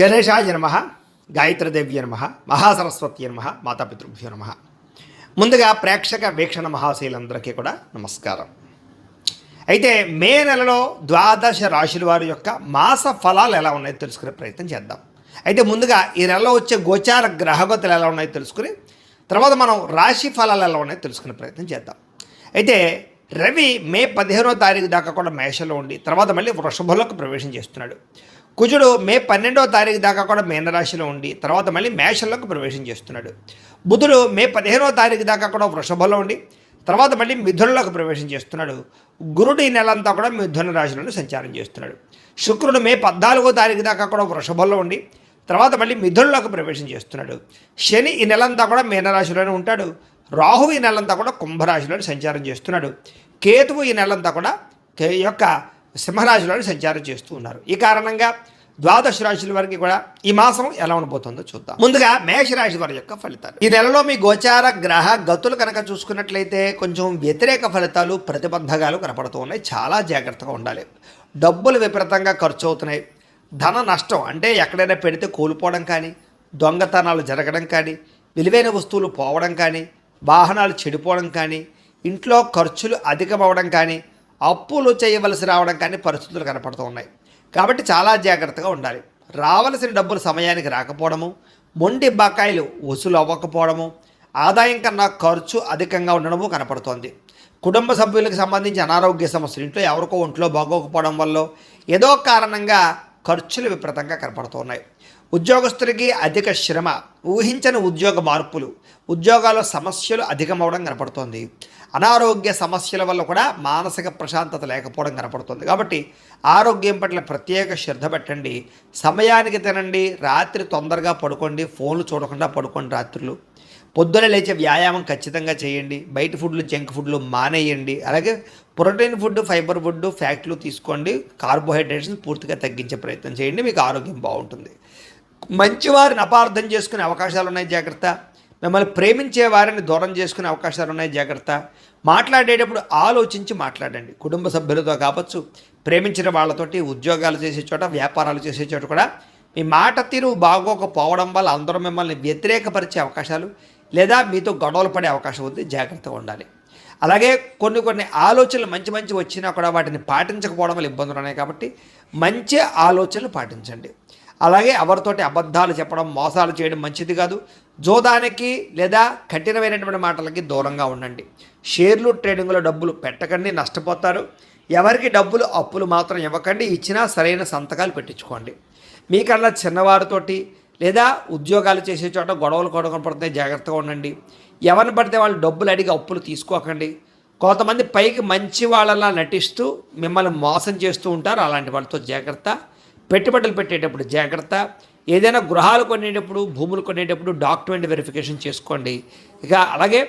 గణేశాయ నమః, గాయత్రీదేవ్య నమః, మహాసరస్వతి నమః, మాతాపితృభ్యో నమః. ముందుగా ప్రేక్షక వీక్షణ మహాశైలందరికీ కూడా నమస్కారం. అయితే మే నెలలో ద్వాదశ రాశుల వారి యొక్క మాస ఫలాలు ఎలా ఉన్నాయో తెలుసుకునే ప్రయత్నం చేద్దాం. అయితే ముందుగా ఈ నెలలో వచ్చే గోచార గ్రహగతులు ఎలా ఉన్నాయో తెలుసుకుని తర్వాత మనం రాశి ఫలాలు ఎలా ఉన్నాయో తెలుసుకునే ప్రయత్నం చేద్దాం. అయితే రవి మే 15వ తారీఖు దాకా కూడా మేషంలో ఉండి తర్వాత మళ్ళీ వృషభంలోకి ప్రవేశం చేస్తున్నాడు. కుజుడు మే 12వ తారీఖు దాకా కూడా మీనరాశిలో ఉండి తర్వాత మళ్ళీ మేషంలోకి ప్రవేశం చేస్తున్నాడు. బుధుడు మే 15వ తారీఖు దాకా కూడా వృషభంలో ఉండి తర్వాత మళ్ళీ మిథునంలోకి ప్రవేశం చేస్తున్నాడు. గురుడు ఈ నెలంతా కూడా మిథున రాశిలోనే సంచారం చేస్తున్నాడు. శుక్రుడు మే 14వ తారీఖు దాకా కూడా వృషభంలో ఉండి తర్వాత మళ్ళీ మిథునంలోకి ప్రవేశం చేస్తున్నాడు. శని ఈ నెలంతా కూడా మీనరాశిలోనే ఉంటాడు. రాహువు ఈ నెలంతా కూడా కుంభరాశిలోనే సంచారం చేస్తున్నాడు. కేతువు ఈ నెలంతా కూడా యొక్క సింహరాశిలోని సంచారం చేస్తూ ఉన్నారు. ఈ కారణంగా ద్వాదశ రాశుల వారికి కూడా ఈ మాసం ఎలా ఉండబోతుందో చూద్దాం. ముందుగా మేషరాశి వారి యొక్క ఫలితాలు. ఈ నెలలో మీ గోచార గ్రహ గతులు కనుక చూసుకున్నట్లయితే కొంచెం వ్యతిరేక ఫలితాలు ప్రతిబంధకాలు కనపడుతూ ఉన్నాయి. చాలా జాగ్రత్తగా ఉండాలి. డబ్బులు విపరీతంగా ఖర్చు అవుతున్నాయి. ధన నష్టం అంటే ఎక్కడైనా పెడితే కోల్పోవడం కానీ, దొంగతనాలు జరగడం కానీ, విలువైన వస్తువులు పోవడం కానీ, వాహనాలు చెడిపోవడం కానీ, ఇంట్లో ఖర్చులు అధికమవడం కానీ, అప్పులు చేయవలసి రావడం కానీ పరిస్థితులు కనపడుతూ ఉన్నాయి. కాబట్టి చాలా జాగ్రత్తగా ఉండాలి. రావలసిన డబ్బులు సమయానికి రాకపోవడము, మొండి బకాయిలు వసూలు అవ్వకపోవడము, ఆదాయం కన్నా ఖర్చు అధికంగా ఉండడము కనపడుతోంది. కుటుంబ సభ్యులకు సంబంధించి అనారోగ్య సమస్యలు, ఇంట్లో ఎవరికో ఒంట్లో బాగోకపోవడం వల్ల ఏదో కారణంగా ఖర్చులు విపరీతంగా కనపడుతున్నాయి. ఉద్యోగస్తులకి అధిక శ్రమ, ఊహించని ఉద్యోగ మార్పులు, ఉద్యోగాల్లో సమస్యలు అధికమవడం కనపడుతోంది. అనారోగ్య సమస్యల వల్ల కూడా మానసిక ప్రశాంతత లేకపోవడం కనపడుతుంది. కాబట్టి ఆరోగ్యం పట్ల ప్రత్యేక శ్రద్ధ పెట్టండి. సమయానికి తినండి. రాత్రి తొందరగా పడుకోండి. ఫోన్లు చూడకుండా పడుకోండి. రాత్రులు పొద్దున లేచే వ్యాయామం ఖచ్చితంగా చేయండి. బయట ఫుడ్లు, జంక్ ఫుడ్లు మానేయండి. అలాగే ప్రోటీన్ ఫుడ్, ఫైబర్ ఫుడ్, ఫ్యాక్ట్లు తీసుకోండి. కార్బోహైడ్రేట్స్ని పూర్తిగా తగ్గించే ప్రయత్నం చేయండి. మీకు ఆరోగ్యం బాగుంటుంది. మంచివారిని అపార్థం చేసుకునే అవకాశాలు ఉన్నాయి, జాగ్రత్త. మిమ్మల్ని ప్రేమించే వారిని దూరం చేసుకునే అవకాశాలు ఉన్నాయి, జాగ్రత్త. మాట్లాడేటప్పుడు ఆలోచించి మాట్లాడండి. కుటుంబ సభ్యులతో కావచ్చు, ప్రేమించిన వాళ్ళతోటి, ఉద్యోగాలు చేసే చోట, వ్యాపారాలు చేసే చోట కూడా మీ మాట తీరు బాగోకపోవడం వల్ల అందరూ మిమ్మల్ని వ్యతిరేకపరిచే అవకాశాలు లేదా మీతో గొడవలు పడే అవకాశం ఉంది, జాగ్రత్తగా ఉండాలి. అలాగే కొన్ని ఆలోచనలు మంచి వచ్చినా కూడా వాటిని పాటించకపోవడం వల్ల ఇబ్బందులు ఉన్నాయి. కాబట్టి మంచి ఆలోచనలు పాటించండి. అలాగే ఎవరితోటి అబద్ధాలు చెప్పడం, మోసాలు చేయడం మంచిది కాదు. జోదానికి లేదా కఠినమైనటువంటి మాటలకి దూరంగా ఉండండి. షేర్లు, ట్రేడింగ్లో డబ్బులు పెట్టకండి, నష్టపోతారు. ఎవరికి డబ్బులు అప్పులు మాత్రం ఇవ్వకండి. ఇచ్చినా సరైన సంతకాలు పెట్టించుకోండి. మీకన్నా చిన్నవారితోటి లేదా ఉద్యోగాలు చేసే చోట గొడవలు కనపడుతున్నాయి, జాగ్రత్తగా ఉండండి. ఎవరిని పడితే వాళ్ళు డబ్బులు అడిగి అప్పులు తీసుకోకండి. కొంతమంది పైకి మంచి వాళ్ళలా నటిస్తూ మిమ్మల్ని మోసం చేస్తూ ఉంటారు. అలాంటి వాళ్ళతో జాగ్రత్త. పెట్టుబడులు పెట్టేటప్పుడు జాగ్రత్త. ఏదైనా గృహాలు కొనేటప్పుడు, భూములు కొనేటప్పుడు డాక్యుమెంట్ వెరిఫికేషన్ చేసుకోండి. ఇక అలాగే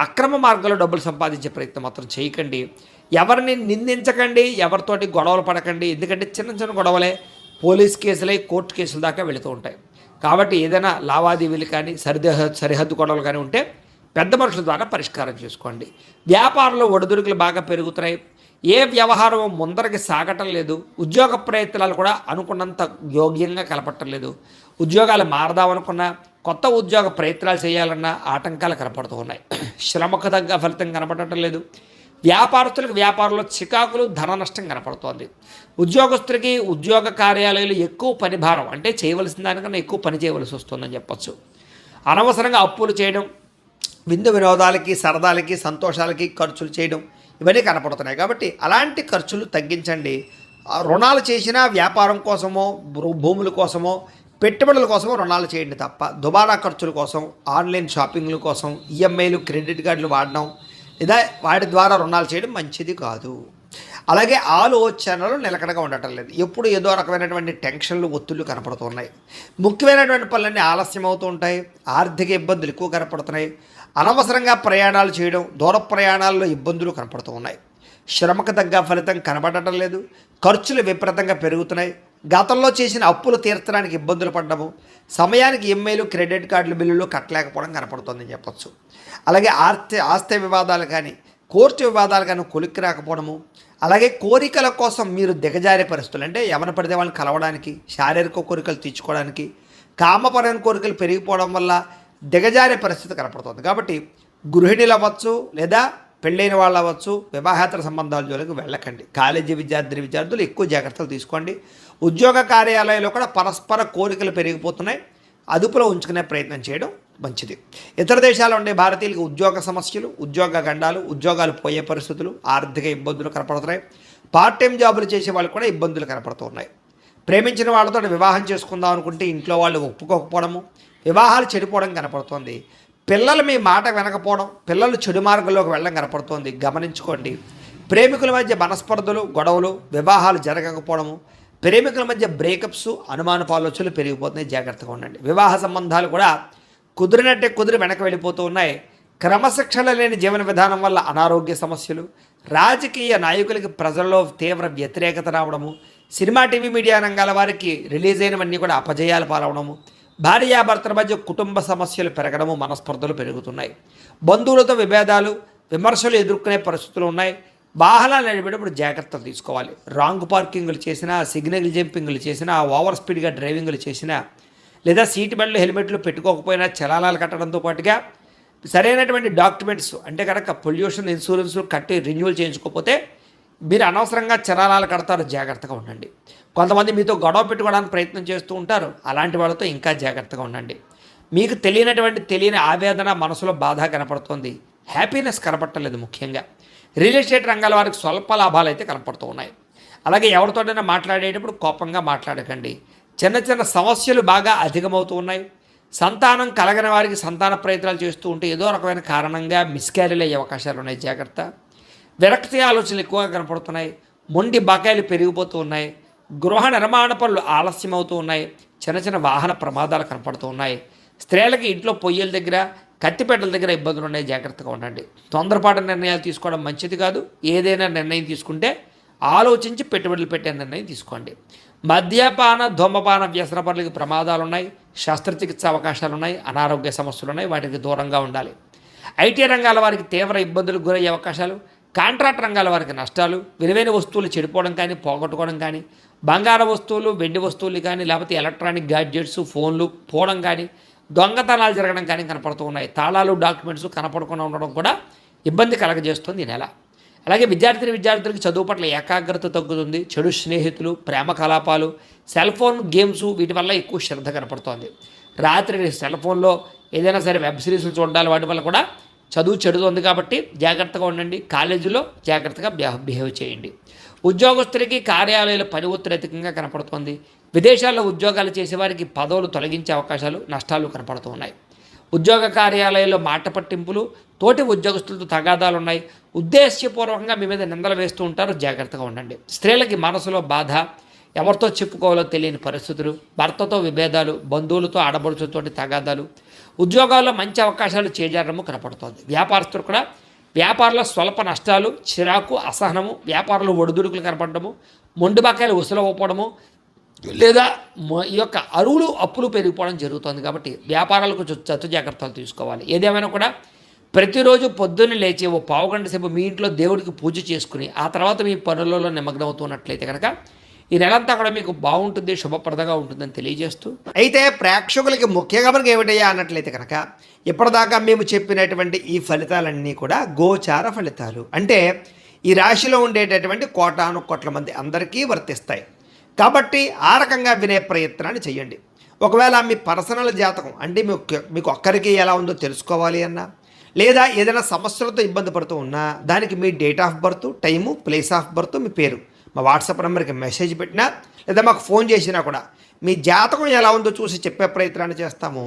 అక్రమ మార్గాల్లో డబ్బులు సంపాదించే ప్రయత్నం మాత్రం చేయకండి. ఎవరిని నిందించకండి, ఎవరితోటి గొడవలు పడకండి. ఎందుకంటే చిన్న గొడవలే పోలీస్ కేసులై కోర్టు కేసుల దాకా వెళుతూ ఉంటాయి. కాబట్టి ఏదైనా లావాదేవీలు కానీ, సరిహద్దు గొడవలు కానీ ఉంటే పెద్ద మనుషుల ద్వారా పరిష్కారం చేసుకోండి. వ్యాపారంలో ఒడిదుడుకులు బాగా పెరుగుతున్నాయి. ఏ వ్యవహారం ముందరకి సాగటం లేదు. ఉద్యోగ ప్రయత్నాలు కూడా అనుకున్నంత యోగ్యంగా కలపట్టం లేదు. ఉద్యోగాలు మారదామనుకున్నా, కొత్త ఉద్యోగ ప్రయత్నాలు చేయాలన్నా ఆటంకాలు కనపడుతూ ఉన్నాయి. శ్రమకు తగ్గ ఫలితం కనపడటం లేదు. వ్యాపారస్తులకు వ్యాపారంలో చికాకులు, ధన నష్టం కనపడుతోంది. ఉద్యోగస్తులకి ఉద్యోగ కార్యాలయాలు ఎక్కువ పని భారం, అంటే చేయవలసిన దానికన్నా ఎక్కువ పని చేయవలసి వస్తుందని చెప్పచ్చు. అనవసరంగా అప్పులు చేయడం, విందు వినోదాలకి, సరదాలకి, సంతోషాలకి ఖర్చులు చేయడం ఇవన్నీ కనపడుతున్నాయి. కాబట్టి అలాంటి ఖర్చులు తగ్గించండి. రుణాలు చేసినా వ్యాపారం కోసమో, భూముల కోసమో, పెట్టుబడుల కోసమో రుణాలు చేయండి తప్ప దుబారా ఖర్చుల కోసం, ఆన్లైన్ షాపింగ్ల కోసం, ఈఎంఐలు, క్రెడిట్ కార్డులు వాడడం లేదా వాటి ద్వారా రుణాలు చేయడం మంచిది కాదు. అలాగే ఆలోచనలు నిలకడగా ఉండటం లేదు. ఎప్పుడు ఏదో రకమైనటువంటి టెన్షన్లు, ఒత్తిళ్లు కనపడుతున్నాయి. ముఖ్యమైనటువంటి పనులన్నీ ఆలస్యం అవుతూ ఉంటాయి. ఆర్థిక ఇబ్బందులు ఎక్కువ కనపడుతున్నాయి. అనవసరంగా ప్రయాణాలు చేయడం, దూర ప్రయాణాల్లో ఇబ్బందులు కనపడుతూ ఉన్నాయి. శ్రమకు తగ్గ ఫలితం కనబడటం లేదు. ఖర్చులు విపరీతంగా పెరుగుతున్నాయి. గతంలో చేసిన అప్పులు తీర్చడానికి ఇబ్బందులు పడ్డము, సమయానికి ఈఎంఐలు, క్రెడిట్ కార్డుల బిల్లులు కట్టలేకపోవడం కనపడుతుందని చెప్పచ్చు. అలాగే ఆస్తి వివాదాలు కానీ, కోర్టు వివాదాలు కానీ కొలిక్కి రాకపోవడము, అలాగే కోరికల కోసం మీరు దిగజారే పరిస్థితులు, అంటే ఎవరిని పడితే వాళ్ళని కలవడానికి, శారీరక కోరికలు తీర్చుకోవడానికి, కామపరమైన కోరికలు పెరిగిపోవడం వల్ల దిగజారే పరిస్థితి కనపడుతుంది. కాబట్టి గృహిణులు అవ్వచ్చు, లేదా పెళ్ళైన వాళ్ళు అవ్వచ్చు, వివాహేతర సంబంధాల జోలికి వెళ్ళకండి. కాలేజీ విద్యార్థులు ఎక్కువ జాగ్రత్తలు తీసుకోండి. ఉద్యోగ కార్యాలయాల్లో కూడా పరస్పర కోరికలు పెరిగిపోతున్నాయి, అదుపులో ఉంచుకునే ప్రయత్నం చేయడం మంచిది. ఇతర దేశాల్లో ఉండే భారతీయులకు ఉద్యోగ సమస్యలు, ఉద్యోగ గండాలు, ఉద్యోగాలు పోయే పరిస్థితులు, ఆర్థిక ఇబ్బందులు కనపడుతున్నాయి. పార్ట్ టైం జాబులు చేసే వాళ్ళు కూడా ఇబ్బందులు కనపడుతున్నాయి. ప్రేమించిన వాళ్ళతో వివాహం చేసుకుందాం అనుకుంటే ఇంట్లో వాళ్ళు ఒప్పుకోకపోవడము, వివాహాలు చెడిపోవడం కనపడుతోంది. పిల్లలు మీ మాట వినకపోవడం, పిల్లలు చెడు మార్గంలోకి వెళ్ళడం కనపడుతోంది. గమనించుకోండి. ప్రేమికుల మధ్య మనస్పర్ధలు, గొడవలు, వివాహాలు జరగకపోవడము, ప్రేమికుల మధ్య బ్రేకప్స్, అనుమానపు ఆలోచనలు పెరిగిపోతున్నాయి. జాగ్రత్తగా ఉండండి. వివాహ సంబంధాలు కూడా కుదిరినట్టే కుదిరి వెనక్కి వెళ్ళిపోతూ ఉన్నాయి. క్రమశిక్షణ లేని జీవన విధానం వల్ల అనారోగ్య సమస్యలు, రాజకీయ నాయకులకి ప్రజల్లో తీవ్ర వ్యతిరేకత రావడము, సినిమా టీవీ మీడియా రంగాల వారికి రిలీజ్ అయినవన్నీ కూడా అపజయాలు పాలవడము, భార్యాభర్తల మధ్య కుటుంబ సమస్యలు పెరగడము, మనస్పర్ధలు పెరుగుతున్నాయి. బంధువులతో విభేదాలు, విమర్శలు ఎదుర్కొనే పరిస్థితులు ఉన్నాయి. వాహనాలు నడిపేటప్పుడు జాగ్రత్తలు తీసుకోవాలి. రాంగ్ పార్కింగ్లు చేసినా, సిగ్నల్ జంపింగ్లు చేసినా, ఓవర్ స్పీడ్గా డ్రైవింగ్లు చేసినా, లేదా సీట్ బెల్ట్లు, హెల్మెట్లు పెట్టుకోకపోయినా చలానాలు కట్టడంతో పాటుగా సరైనటువంటి డాక్యుమెంట్స్, అంటే కనుక పొల్యూషన్ ఇన్సూరెన్స్ కట్టి రెన్యూవల్ చేయించుకోకపోతే మీరు అనవసరంగా చలానాలు కడతారు. జాగ్రత్తగా ఉండండి. కొంతమంది మీతో గొడవ పెట్టుకోవడానికి ప్రయత్నం చేస్తూ ఉంటారు. అలాంటి వాళ్ళతో ఇంకా జాగ్రత్తగా ఉండండి. మీకు తెలియని ఆవేదన, మనసులో బాధ కనపడుతుంది. హ్యాపీనెస్ కనపడలేదు. ముఖ్యంగా రియల్ ఎస్టేట్ రంగాల వారికి స్వల్ప లాభాలు అయితే కనపడుతూ ఉన్నాయి. అలాగే ఎవరితోనైనా మాట్లాడేటప్పుడు కోపంగా మాట్లాడకండి. చిన్న చిన్న సమస్యలు బాగా అధికమవుతూ ఉన్నాయి. సంతానం కలగని వారికి సంతాన ప్రయత్నాలు చేస్తూ ఉంటే ఏదో రకమైన కారణంగా మిస్క్యారీలు అయ్యే అవకాశాలు ఉన్నాయి. జాగ్రత్త. విరక్తి ఆలోచనలు ఎక్కువగా కనపడుతున్నాయి. మొండి బకాయిలు పెరిగిపోతూ ఉన్నాయి. గృహ నిర్మాణ పనులు ఆలస్యం అవుతూ ఉన్నాయి. చిన్న చిన్న వాహన ప్రమాదాలు కనపడుతూ ఉన్నాయి. స్త్రీలకి ఇంట్లో పొయ్యిల దగ్గర, కత్తిపేటల దగ్గర ఇబ్బందులు ఉన్నాయి. జాగ్రత్తగా ఉండండి. తొందరపాటు నిర్ణయాలు తీసుకోవడం మంచిది కాదు. ఏదైనా నిర్ణయం తీసుకుంటే ఆలోచించి పెట్టుబడులు పెట్టే నిర్ణయం తీసుకోండి. మద్యపాన, ధూమపాన వ్యసనపరులకి ప్రమాదాలు ఉన్నాయి. శస్త్రచికిత్స అవకాశాలు ఉన్నాయి. అనారోగ్య సమస్యలు ఉన్నాయి. వాటికి దూరంగా ఉండాలి. ఐటీ రంగాల వారికి తీవ్ర ఇబ్బందులకు గురయ్యే అవకాశాలు, కాంట్రాక్ట్ రంగాల వారికి నష్టాలు, విలువైన వస్తువులు చెడిపోవడం కానీ, పోగొట్టుకోవడం కానీ, బంగారు వస్తువులు, వెండి వస్తువులు కానీ, లేకపోతే ఎలక్ట్రానిక్ గ్యాడ్జెట్స్, ఫోన్లు పోవడం కానీ, దొంగతనాలు జరగడం కానీ కనపడుతూ ఉన్నాయి. తాళాలు, డాక్యుమెంట్స్ కనపడకుండా ఉండడం కూడా ఇబ్బంది కలగజేస్తుంది ఈ నెల. అలాగే విద్యార్థులకు చదువు పట్ల ఏకాగ్రత తగ్గుతుంది. చెడు స్నేహితులు, ప్రేమ కలాపాలు, సెల్ ఫోన్ గేమ్స్, వీటి వల్ల ఎక్కువ శ్రద్ధ కనపడుతోంది. రాత్రి సెల్ ఫోన్లో ఏదైనా సరే వెబ్ సిరీస్లు చూడాలి, వాటి వల్ల కూడా చదువు చెడుతుంది. కాబట్టి జాగ్రత్తగా ఉండండి. కాలేజీలో జాగ్రత్తగా బిహేవ్ చేయండి. ఉద్యోగస్తులకి కార్యాలయాల పని ఒత్తిడి అధికంగా కనపడుతోంది. విదేశాల్లో ఉద్యోగాలు చేసేవారికి పదవులు తొలగించే అవకాశాలు, నష్టాలు కనపడుతూ ఉన్నాయి. ఉద్యోగ కార్యాలయాల్లో మాట పట్టింపులు, తోటి ఉద్యోగస్తులతో తగాదాలు ఉన్నాయి. ఉద్దేశ్యపూర్వకంగా మీ మీద నిందలు వేస్తూ ఉంటారు. జాగ్రత్తగా ఉండండి. స్త్రీలకి మనసులో బాధ, ఎవరితో చెప్పుకోవాలో తెలియని పరిస్థితులు, భర్తతో విభేదాలు, బంధువులతో ఆడబడుచులతోటి తగాదాలు, ఉద్యోగాల్లో మంచి అవకాశాలు చేజారము కనపడుతోంది. వ్యాపారస్తులు కూడా వ్యాపారంలో స్వల్ప నష్టాలు, చిరాకు, అసహనము, వ్యాపారంలో ఒడిదుడుకులు కనపడము, మొండి బకాయిలు వసూలవ్వడము, లేదా ఈ యొక్క అరువులు అప్పులు పెరిగిపోవడం జరుగుతుంది. కాబట్టి వ్యాపారాలకు కొంచెం చత్తు జాగ్రత్తలు తీసుకోవాలి. ఏదేమైనా కూడా ప్రతిరోజు పొద్దున్నే లేచి ఓ పావుగంట సేపు మీ ఇంట్లో దేవుడికి పూజ చేసుకుని ఆ తర్వాత మీ పనులలో నిమగ్నమవుతున్నట్లయితే కనుక ఈ నెలంతా కూడా మీకు బాగుంటుంది, శుభప్రదంగా ఉంటుందని తెలియజేస్తూ, అయితే ప్రేక్షకులకి ముఖ్యంగా మనకి ఏమిటయ్యా అన్నట్లయితే కనుక ఇప్పటిదాకా మేము చెప్పినటువంటి ఈ ఫలితాలన్నీ కూడా గోచార ఫలితాలు, అంటే ఈ రాశిలో ఉండేటటువంటి కోటాను కోట్ల మంది అందరికీ వర్తిస్తాయి. కాబట్టి ఆ రకంగా వినే ప్రయత్నాన్ని చేయండి. ఒకవేళ మీ పర్సనల్ జాతకం అంటే మీకు ఒక్కరికి ఎలా ఉందో తెలుసుకోవాలి అన్నా, లేదా ఏదైనా సమస్యలతో ఇబ్బంది పడుతూ ఉన్నా దానికి మీ date of birth, time, place of birth, మీ పేరు మా వాట్సాప్ నెంబర్కి మెసేజ్ పెట్టినా లేదా మాకు ఫోన్ చేసినా కూడా మీ జాతకం ఎలా ఉందో చూసి చెప్పే ప్రయత్నాన్ని చేస్తాము.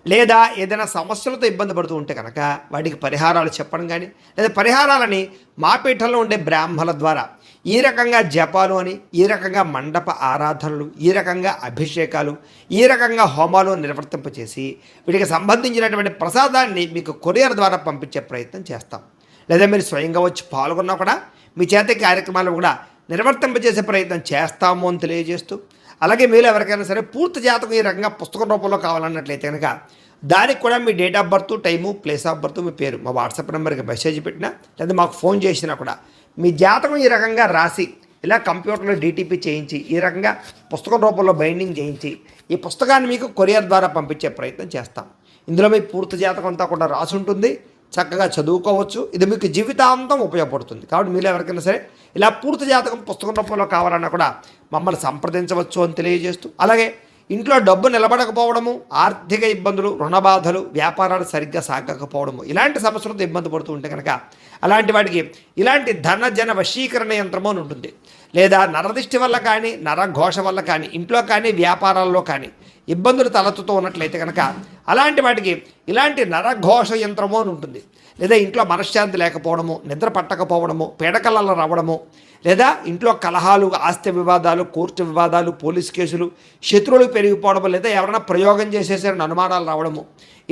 లేదా ఏదైనా సమస్యలతో ఇబ్బంది పడుతూ ఉంటే కనుక వాటికి పరిహారాలు చెప్పడం కానీ, లేదా పరిహారాలని మా పీఠంలో ఉండే బ్రాహ్మణుల ద్వారా ఈ రకంగా జపాలు అని, ఈ రకంగా మండప ఆరాధనలు, ఈ రకంగా అభిషేకాలు, ఈ రకంగా హోమాలు నిర్వర్తింపచేసి వీటికి సంబంధించినటువంటి ప్రసాదాన్ని మీకు కొరియర్ ద్వారా పంపించే ప్రయత్నం చేస్తాం. లేదా మీరు స్వయంగా వచ్చి పాల్గొన్నా కూడా మీ చేత కార్యక్రమాలు కూడా నిర్వర్తింపజేసే ప్రయత్నం చేస్తాము అని తెలియజేస్తూ, అలాగే మీరు ఎవరికైనా సరే పూర్తి జాతకం ఈ రకంగా పుస్తకం రూపంలో కావాలన్నట్లయితే కనుక దానికి కూడా మీ date of birth, time, place of birth, మీ పేరు మా వాట్సాప్ నెంబర్కి మెసేజ్ పెట్టినా లేదా మాకు ఫోన్ చేసినా కూడా మీ జాతకం ఈ రకంగా రాసి ఇలా కంప్యూటర్లో డీటీపీ చేయించి ఈ రకంగా పుస్తకం రూపంలో బైండింగ్ చేయించి ఈ పుస్తకాన్ని మీకు కొరియర్ ద్వారా పంపించే ప్రయత్నం చేస్తాం. ఇందులో మీ పూర్తి జాతకం అంతా కూడా రాసి ఉంటుంది, చక్కగా చదువుకోవచ్చు. ఇది మీకు జీవితాంతం ఉపయోగపడుతుంది. కాబట్టి మీరు ఎవరికైనా సరే ఇలా పూర్తి జాతకం పుస్తకం రూపంలో కావాలన్నా కూడా మమ్మల్ని సంప్రదించవచ్చు అని తెలియజేస్తూ, అలాగే ఇంట్లో డబ్బు నిలబడకపోవడము, ఆర్థిక ఇబ్బందులు, రుణ బాధలు, వ్యాపారాలు సరిగ్గా సాగకపోవడము ఇలాంటి సమస్యలతో ఇబ్బంది పడుతూ ఉంటే కనుక అలాంటి వాటికి ఇలాంటి ధనజన వశీకరణ యంత్రము అని ఉంటుంది. లేదా నరదిష్టి వల్ల కానీ, నరఘోష వల్ల కానీ, ఇంట్లో కానీ, వ్యాపారాల్లో కానీ ఇబ్బందులు తలెత్తుతూ ఉన్నట్లయితే కనుక అలాంటి వాటికి ఇలాంటి నరఘోష యంత్రము అని ఉంటుంది. లేదా ఇంట్లో మనశ్శాంతి లేకపోవడము, నిద్ర పట్టకపోవడము, పీడకలలు రావడము, లేదా ఇంట్లో కలహాలు, ఆస్తి వివాదాలు, కోర్టు వివాదాలు, పోలీస్ కేసులు, శత్రువులు పెరిగిపోవడము, లేదా ఎవరైనా ప్రయోగం చేసేసారని అనుమానాలు రావడము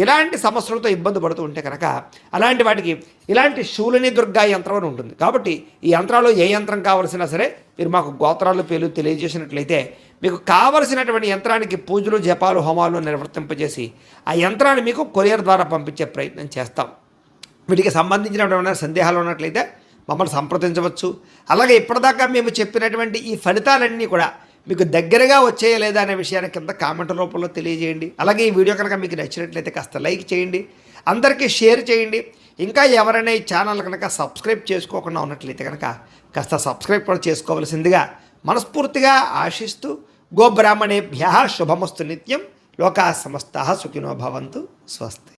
ఇలాంటి సమస్యలతో ఇబ్బంది పడుతూ ఉంటే కనుక అలాంటి వాటికి ఇలాంటి శూలిని దుర్గా యంత్రం అని ఉంటుంది. కాబట్టి ఈ యంత్రాలు ఏ యంత్రం కావలసినా సరే మీరు మాకు గోత్రాలు పేర్లు తెలియజేసినట్లయితే మీకు కావలసినటువంటి యంత్రానికి పూజలు, జపాలు, హోమాలు నిర్వర్తింపజేసి ఆ యంత్రాన్ని మీకు కొరియర్ ద్వారా పంపించే ప్రయత్నం చేస్తాం. వీటికి సంబంధించినటువంటి సందేహాలు ఉన్నట్లయితే మమ్మల్ని సంప్రదించవచ్చు. అలాగే ఇప్పటిదాకా మేము చెప్పినటువంటి ఈ ఫలితాలన్నీ కూడా మీకు దగ్గరగా వచ్చేయలేదా అనే విషయాన్ని కింద కామెంట్ రూపంలో తెలియజేయండి. అలాగే ఈ వీడియో కనుక మీకు నచ్చినట్లయితే కాస్త లైక్ చేయండి, అందరికీ షేర్ చేయండి. ఇంకా ఎవరైనా ఈ ఛానల్ కనుక సబ్స్క్రైబ్ చేసుకోకుండా ఉన్నట్లయితే కనుక కాస్త సబ్స్క్రైబ్ కూడా చేసుకోవాల్సిందిగా మనస్ఫూర్తిగా ఆశిస్తూ గోబ్రాహ్మణేభ్యః శుభమస్తు నిత్యం. లోకా సమస్తాః సుఖినో భవంతు. స్వస్తి.